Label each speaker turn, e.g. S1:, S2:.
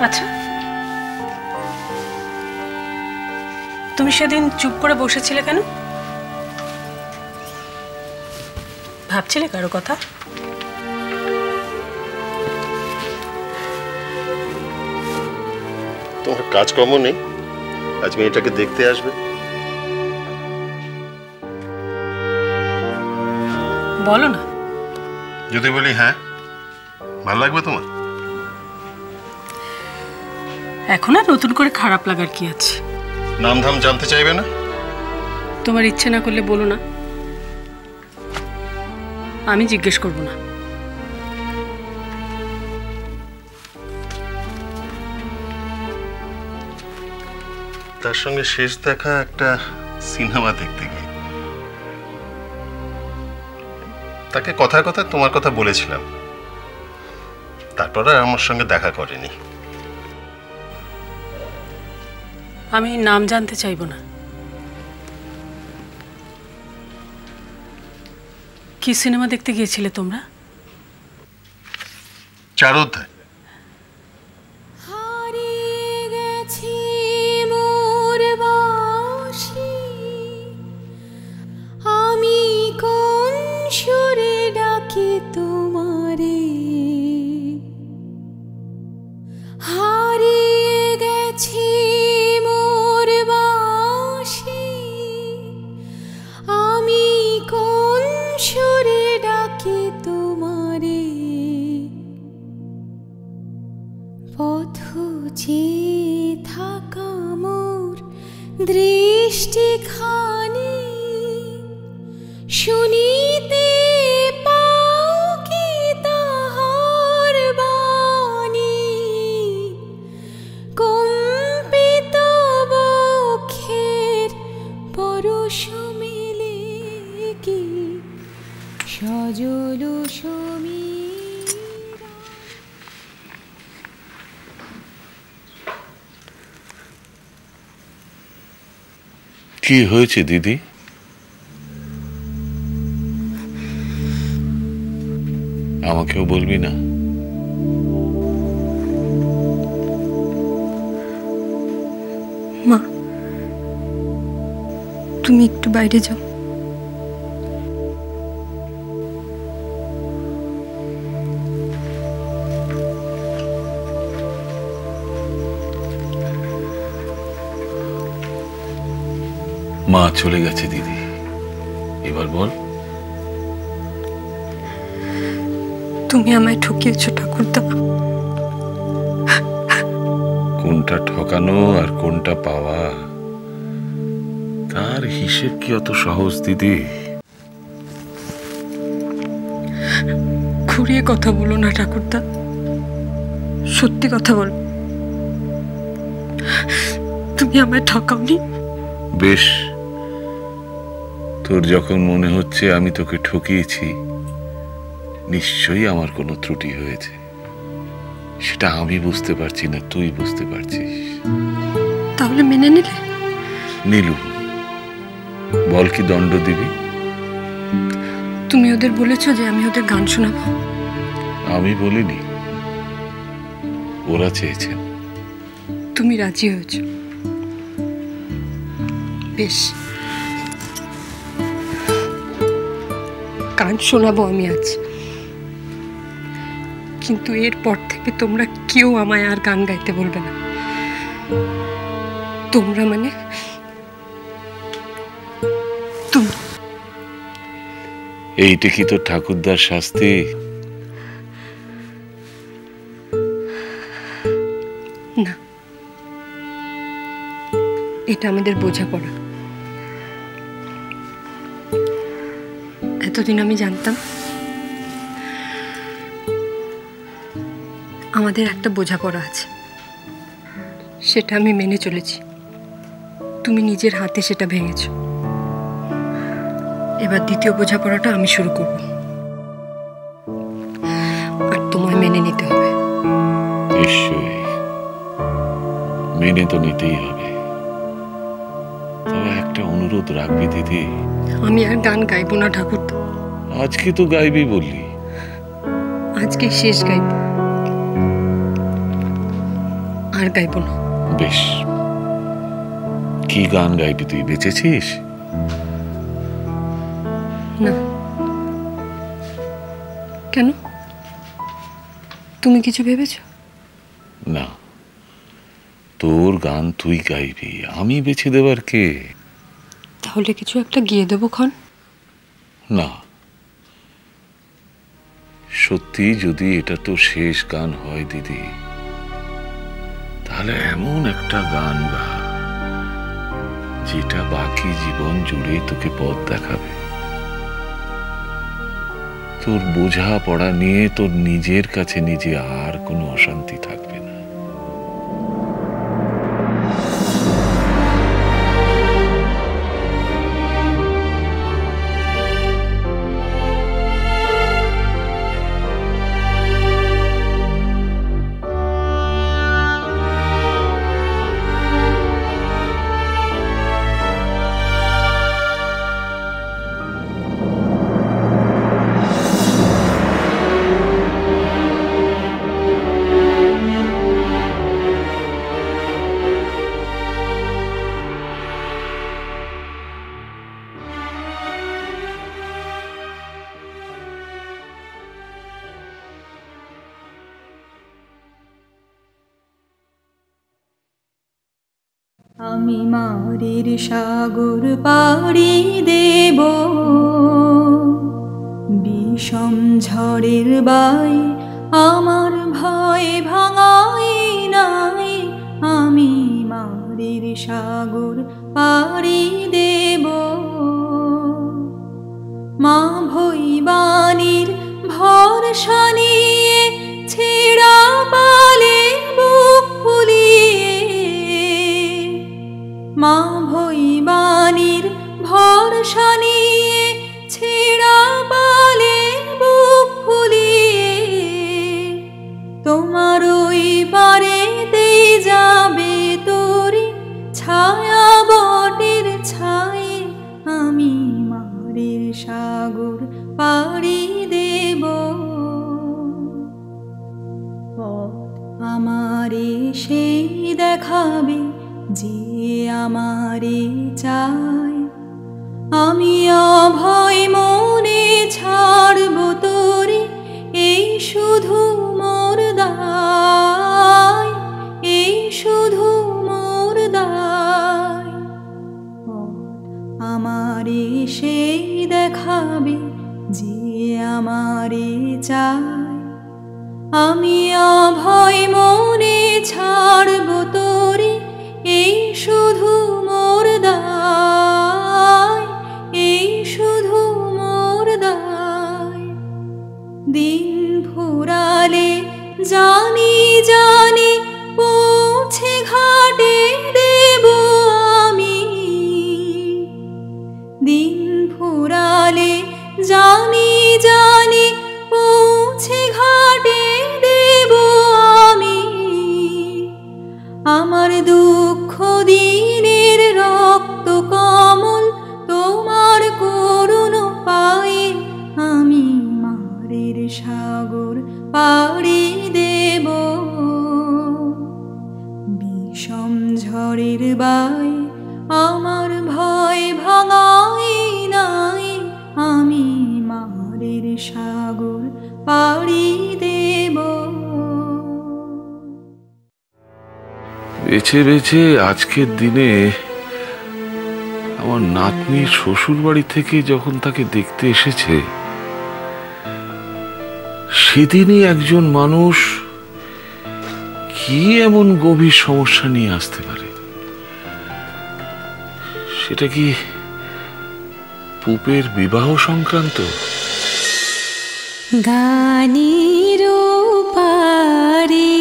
S1: আচ্ছা, তুমি সেদিন চুপ করে বসেছিলে কেন? ভাবছিলে কারো কথা?
S2: তোমার কাজকর্ম নেই, আজ মেয়েটাকে দেখতে আসবে?
S1: বলো না।
S2: যদি বলি হ্যাঁ, ভালো লাগবে তোমার?
S1: এখন আর নতুন করে খারাপ লাগার কি আছে?
S2: নাম ধাম জানতে চাইবে না?
S1: তোমার ইচ্ছে না করলে বলো না, আমি জিজ্ঞেস করব না।
S2: তার সঙ্গে শেষ দেখা একটা সিনেমা দেখতে গিয়ে। তাকে কথায় কথায় তোমার কথা বলেছিলাম, তারপর আর আমার সঙ্গে দেখা করেনি।
S1: আমি নাম জানতে চাইব না। কি সিনেমা দেখতে গিয়েছিলে তোমরা?
S2: 4 অধ্যায়।
S3: আমি কোন সুরে ডাকি তোমারে, হারিয়ে গেছি মোর বাঁশি, আমি কোন সুরে ডাকি তোমারে, পথ চেয়ে থাকা মোর দৃষ্টিখানি, শুনিতে পাও কি তাহার বাণী, কম্পিত বক্ষের পরশ মেলে কি সজল সমীরা।
S4: কি হয়েছে দিদি? আমাকেও বলবি না?
S5: মা, তুমি একটু বাইরে যাও।
S4: মা চলে গেছে দিদি, এবার বল।
S5: তুমি আমায় ঠকিয়েছো ঠাকুরদা।
S4: কোনটা ঠকানো আর কোনটা পাওয়া, তার হিসেব কি অত সহজ দিদি?
S5: ঘুরিয়ে কথা বলো না ঠাকুরদা, সত্যি কথা বলো। তুমি আমায় ঠকাওনি?
S4: বেশ, তোর যখন মনে হচ্ছে আমি তোকে ঠকিয়েছি, নিশ্চয়ই আমার কোনো ত্রুটি হয়েছে। সেটা আমি বুঝতে পারছি না, তুই বুঝতে পারছিস।
S5: তাহলে মেনে নিলে?
S4: নীলু, বল কি দণ্ড দিবি?
S5: তুমি ওদের বলেছো যে আমি ওদের গান শোনাবো?
S4: আমি বলিনি, ওরা চেয়েছেন।
S5: তুমি রাজি হয়েছ? বেশ, গান শোনাবো আমি আজ, কিন্তু এরপর থেকে তোমরা কেউ আমায় আর গান গাইতে বলবে না। তোমরা মানে তুমি।
S4: এইটা কি তোর ঠাকুরদার শাস্তি?
S5: না, এটা আমাদের বোঝাপড়া। এতদিন আমি জানতাম আমাদের একটা বোঝাপড়া আছে, সেটা আমি মেনে চলেছি। তুমি নিজের হাতে সেটা ভেঙেছো। এবার দ্বিতীয় বোঝাপড়াটা আমি শুরু করব, আর তোমায় মেনে নিতে হবে।
S4: নিশ্চয়ই মেনে তো নিতেই হবে, তবে একটা অনুরোধ রাখবি দিদি।
S5: আমি আর গান গাইবো না ঠাকুরদা।
S4: আজকে তো গাইবি বললি।
S5: আজকে শেষ গাইব। আর গাইবো না।
S4: বেশ, কি গান গাইবি তুই? বেঁচেছিস?
S5: না। কেন, তুমি কিছু ভেবেছো?
S4: না, তোর গান তুই গাইবি, আমি বেছে দেবার কে?
S5: তাহলে কিছু একটা গিয়ে দেবো ক্ষণ।
S4: না, সত্যি যদি এটা তো শেষ গান হয় দিদি, তাহলে এমন একটা গান গা যেটা বাকি জীবন জুড়ে তোকে পথ দেখাবে। তোর বোঝা পড়া নিয়ে তোর নিজের কাছে নিজে আর কোনো অশান্তি থাকবে না।
S3: আমি মারের সাগর পাড়ি দেব, বিষম ঝড়ের বাই আমার ভয় ভাঙাই নাই। আমি মারের সাগর পাড়ি দেব, মা ভৈবানীর ভরসা নিয়ে ছেঁড়া পালে বুক ফুলিয়ে। মা ভৈবানীর ভরসা নিয়ে ছেঁড়া পালে বুক ফুলিয়ে। তোমার ওই পারেতে যাবে তোরে ছায়া বটের ছায়ে। আমি মারের সাগর পাড়ি দেব, পথ আমারে সেই দেখাবে যে আমারে চায়। আমি অভয় মনে ছাড়ব তোরে, এই শুধু মোর দায়, এই শুধু মোর দায়। আমারে সেই দেখাবে যে আমারে চায়। আমি অভয় মনে ছাড়ব তোরে, এই শুধু মোর দায়, এই শুধু মোর দায়। দিন ফুরালে জানি জানি পৌঁছে ঘাটে দেব আমি। দিন ফুরালে জানি জানি পৌঁছে ঘাটে দেব আমি। আমার দুঃখ দিনের রক্ত কমল তোমার করুণ পায়ে। আমি মারের সাগর পাড়ি দেব, বিষম ঝড়ের বাই আমার ভয় ভাঙাই নাই। আমি মারের সাগর পাড়ি দেব।
S4: বেছে বেছে আজকের দিনে আমার নাতনির শ্বশুর বাড়ি থেকে যখন তাকে দেখতে এসেছে, সেদিনই একজন মানুষ কি এমন গভীর সমস্যা নিয়ে আসতে পারে? সেটা কি পুপের বিবাহ সংক্রান্ত?
S3: গানের পারে